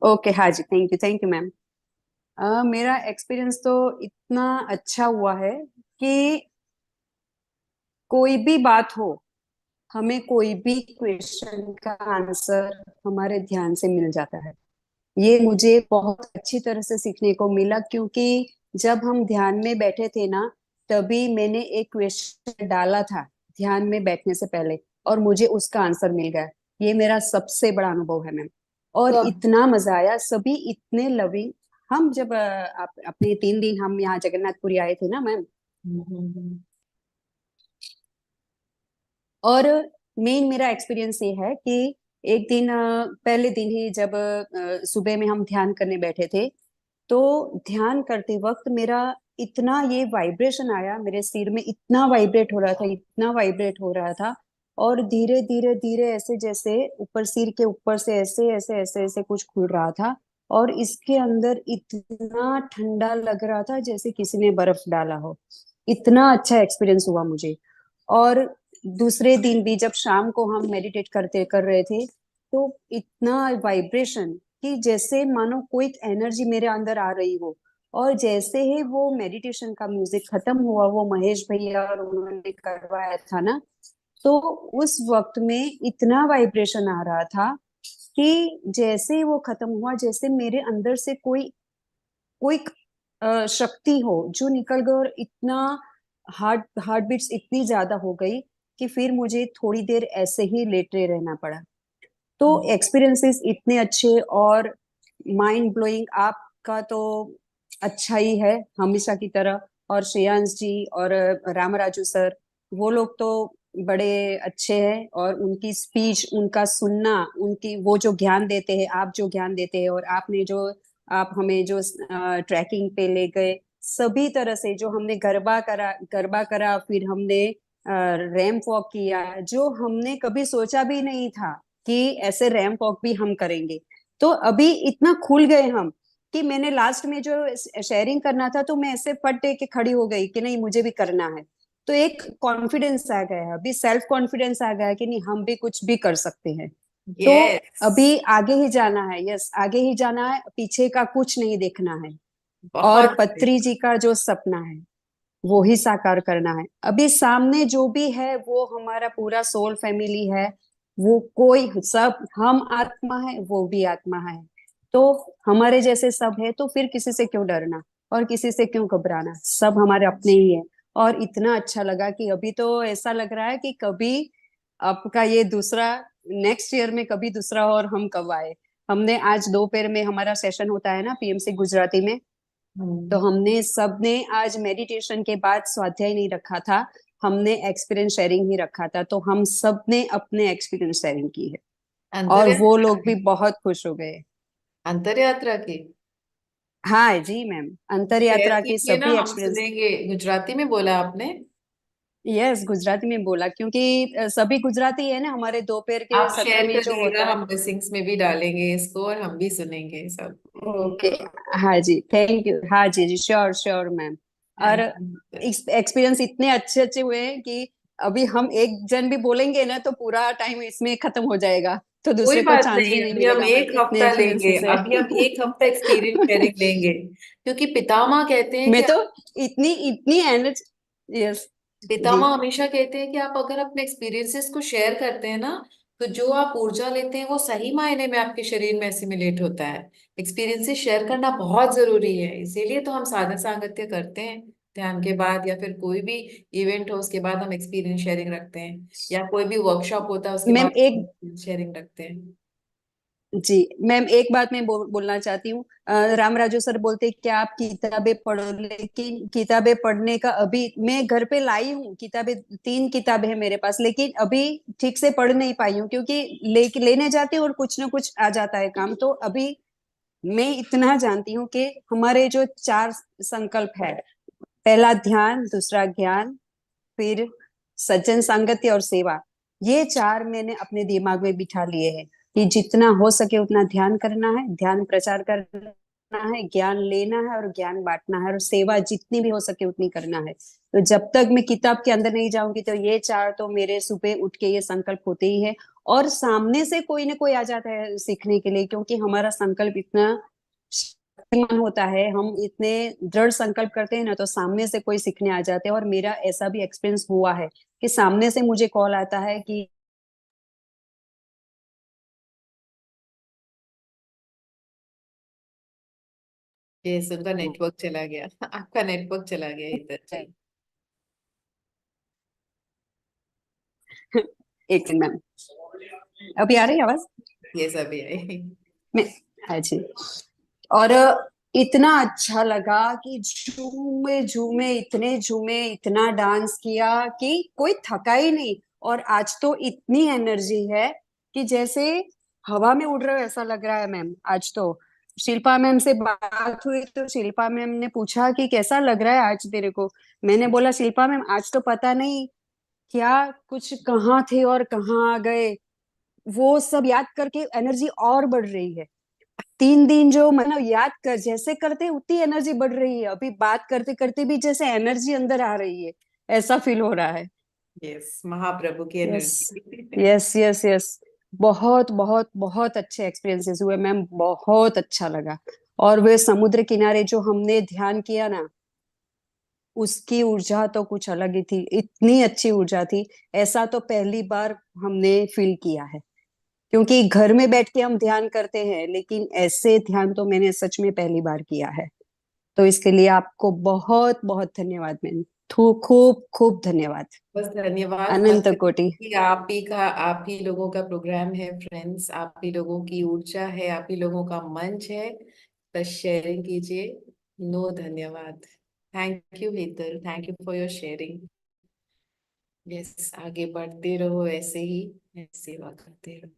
Okay, हाँ जी, thank you ma'am. मेरा experience तो इतना अच्छा हुआ है कि कोई भी बात हो, हमें कोई भी क्वेश्चन का आंसर हमारे ध्यान से मिल जाता है। ये मुझे बहुत अच्छी तरह से सीखने को मिला, क्योंकि जब हम ध्यान में बैठे थे ना, तभी मैंने एक क्वेश्चन डाला था ध्यान में बैठने से पहले, और मुझे उसका आंसर मिल गया। ये मेरा सबसे बड़ा अनुभव है मैम। तो और अब इतना मजा आया, सभी इतने लविंग। हम जब अपने 3 दिन हम यहाँ जगन्नाथपुरी आए थे ना मैम। हम्म। और मेन मेरा एक्सपीरियंस ये है कि एक दिन, पहले दिन ही जब सुबह में हम ध्यान करने बैठे थे, तो ध्यान करते वक्त मेरा इतना ये वाइब्रेशन आया, मेरे सिर में इतना वाइब्रेट हो रहा था, इतना वाइब्रेट हो रहा था। और धीरे धीरे धीरे ऐसे जैसे ऊपर, सिर के ऊपर से ऐसे ऐसे ऐसे ऐसे कुछ खुल रहा था। और इसके अंदर इतना ठंडा लग रहा था जैसे किसी ने बर्फ डाला हो। इतना अच्छा एक्सपीरियंस हुआ मुझे। और दूसरे दिन भी जब शाम को हम मेडिटेट करते कर रहे थे, तो इतना वाइब्रेशन कि जैसे मानो कोई एनर्जी मेरे अंदर आ रही हो। और जैसे ही वो मेडिटेशन का म्यूजिक खत्म हुआ, वो महेश भैया और उन्होंने करवाया था ना, तो उस वक्त में इतना वाइब्रेशन आ रहा था कि जैसे ही वो खत्म हुआ, जैसे मेरे अंदर से कोई कोई शक्ति हो जो निकल गई, और इतना हार्ट हार्ट बीट्स इतनी ज्यादा हो गई कि फिर मुझे थोड़ी देर ऐसे ही लेटे रहना पड़ा। तो एक्सपीरियंसेस इतने अच्छे और माइंड ब्लोइंग। आपका तो अच्छा ही है हमेशा की तरह। और श्रेयांश जी और रामराजू सर, वो लोग तो बड़े अच्छे हैं। और उनकी स्पीच, उनका सुनना, उनकी वो जो ज्ञान देते हैं, आप जो ज्ञान देते हैं, और आपने जो, आप हमें जो ट्रैकिंग पे ले गए, सभी तरह से जो हमने गरबा करा, फिर हमने रैंप वॉक किया, जो हमने कभी सोचा भी नहीं था कि ऐसे रैंप वॉक भी हम करेंगे। तो अभी इतना खुल गए हम कि मैंने लास्ट में जो शेयरिंग करना था, तो मैं ऐसे फट दे के खड़ी हो गई कि नहीं, मुझे भी करना है। तो एक कॉन्फिडेंस आ गया है, अभी सेल्फ कॉन्फिडेंस आ गया है कि नहीं, हम भी कुछ भी कर सकते हैं। तो यस। अभी आगे ही जाना है, यस, आगे ही जाना है, पीछे का कुछ नहीं देखना है। और बहुत सही। पत्री जी का जो सपना है, वो ही साकार करना है। अभी सामने जो भी है वो हमारा पूरा सोल फैमिली है। वो कोई सब, हम आत्मा है, वो भी आत्मा है। तो हमारे जैसे सब है, तो फिर किसी से क्यों डरना और किसी से क्यों घबराना, सब हमारे अपने ही है। और इतना अच्छा लगा कि अभी तो ऐसा लग रहा है कि कभी आपका ये दूसरा, नेक्स्ट ईयर में कभी दूसरा, और हम कब आए। हमने आज दोपहर में हमारा सेशन होता है ना पीएमसी गुजराती में, तो हम्म। हमने सबने आज मेडिटेशन के बाद स्वाध्याय नहीं रखा था, हमने एक्सपीरियंस शेयरिंग ही रखा था। तो हम सब ने अपने एक्सपीरियंस शेयरिंग की है। अंतर और वो यात्रा लोग भी की। बहुत खुश हो गए। अंतर यात्रा की। हाँ जी मैम, अंतर शेयर यात्रा के कीजिए ना, सभी हम एक्सपीरियंस। सुनेंगे। गुजराती में बोला आपने। यस, गुजराती में बोला, क्योंकि सभी गुजराती है ना हमारे दोपहर के आप सत्र शेयर में जो करिएगा, होता है। हम ब्लेसिंग्स में भी डालेंगे इसको और हम भी सुनेंगे सब। ओके, हाँ जी, थैंक यू, हाँ जी जी, श्योर श्योर मैम। और थैंक यू। एक्सपीरियंस इतने अच्छे अच्छे हुए हैं कि अभी हम एक जन भी बोलेंगे ना, तो पूरा टाइम इसमें खत्म हो जाएगा, तो कोई दूसरे को बात चांस भी नहीं, नहीं अभी हम मिलेगा मैम, एक इतने हफ्ता लेंगे। एक्सपीरियंसेस है। अभी हम एक हफ्ता एक्सपीरियंस शेयरिंग लेंगे, क्योंकि पितामह कहते हैं मैं कि तो इतनी इतनी एनर्जी, यस जी। पितामह हमेशा कहते हैं कि आप अगर अपने एक्सपीरियंसेस को शेयर करते हैं ना, तो जो आप ऊर्जा लेते हैं वो सही मायने में आपके शरीर में एसिमिलेट होता है। एक्सपीरियंसेस शेयर करना बहुत जरूरी है, इसीलिए तो हम साधना सांगत्य करते हैं। ध्यान के बाद या फिर कोई भी इवेंट हो उसके बाद हम एक्सपीरियंस शेयरिंग रखते हैं, या कोई भी वर्कशॉप होता है उसके मैम बाद एक, शेयरिंग रखते हैं। जी मैम, एक बात मैं बोलना चाहती हूँ। रामराजू सर बोलते कि आप किताबें पढ़ो, लेकिन किताबें पढ़ने का, अभी मैं घर पे लाई हूँ किताबें, 3 किताबें हैं मेरे पास, लेकिन अभी ठीक से पढ़ नहीं पाई हूँ, क्योंकि लेने जाती हूँ और कुछ ना कुछ आ जाता है काम। तो अभी मैं इतना जानती हूँ कि हमारे जो 4 संकल्प है, पहला ध्यान, दूसरा ज्ञान, फिर सज्जन संगति और सेवा, ये 4 मैंने अपने दिमाग में बिठा लिए हैं कि जितना हो सके उतना ध्यान करना है, ध्यान प्रचार करना है, ज्ञान लेना है और ज्ञान बांटना है, और सेवा जितनी भी हो सके उतनी करना है। तो जब तक मैं किताब के अंदर नहीं जाऊंगी, तो ये 4 तो मेरे सुबह उठ के ये संकल्प होते ही है। और सामने से कोई ना कोई आ जाता है सीखने के लिए, क्योंकि हमारा संकल्प इतना शक्तिमान होता है, हम इतने दृढ़ संकल्प करते हैं ना, तो सामने से कोई सीखने आ जाते हैं। और मेरा ऐसा भी एक्सपीरियंस हुआ है कि सामने से मुझे कॉल आता है कि ये उनका नेटवर्क चला गया। आपका नेटवर्क चला गया इधर जी। एक मिनट मैम, अभी आ रही है आवाज? ये सभी आई। मैं, हाँ जी। और इतना अच्छा लगा कि झूमे झूमे, इतने झूमे, इतना डांस किया कि कोई थका ही नहीं। और आज तो इतनी एनर्जी है कि जैसे हवा में उड़ रहे हो ऐसा लग रहा है मैम आज तो। शिल्पा मैम से बात हुई तो शिल्पा मैम ने पूछा कि कैसा लग रहा है आज तेरे को। मैंने बोला शिल्पा मैम आज तो पता नहीं क्या कुछ कहाँ थे और कहाँ आ गए, वो सब याद करके एनर्जी और बढ़ रही है। 3 दिन जो मतलब याद कर जैसे करते उतनी एनर्जी बढ़ रही है, अभी बात करते करते भी जैसे एनर्जी अंदर आ रही है, ऐसा फील हो रहा है। यस, महाप्रभु की yes, energy. Yes, yes, yes. बहुत बहुत बहुत अच्छे एक्सपीरियंसेस हुए मैम, बहुत अच्छा लगा। और वे समुद्र किनारे जो हमने ध्यान किया ना, उसकी ऊर्जा तो कुछ अलग ही थी, इतनी अच्छी ऊर्जा थी। ऐसा तो पहली बार हमने फील किया है, क्योंकि घर में बैठ के हम ध्यान करते हैं, लेकिन ऐसे ध्यान तो मैंने सच में पहली बार किया है। तो इसके लिए आपको बहुत बहुत धन्यवाद मैम, खूब खूब धन्यवाद। बस धन्यवाद मत अनंत कोटि। करिए, आप ही का, आप ही लोगों का प्रोग्राम है फ्रेंड्स, आप ही लोगों की ऊर्जा है, आप ही लोगों का मंच है। बस शेयरिंग कीजिए। नो धन्यवाद। Thank you Hetal, thank you for your sharing. Yes, आगे बढ़ते रहो ऐसे ही, सेवा करते रहो।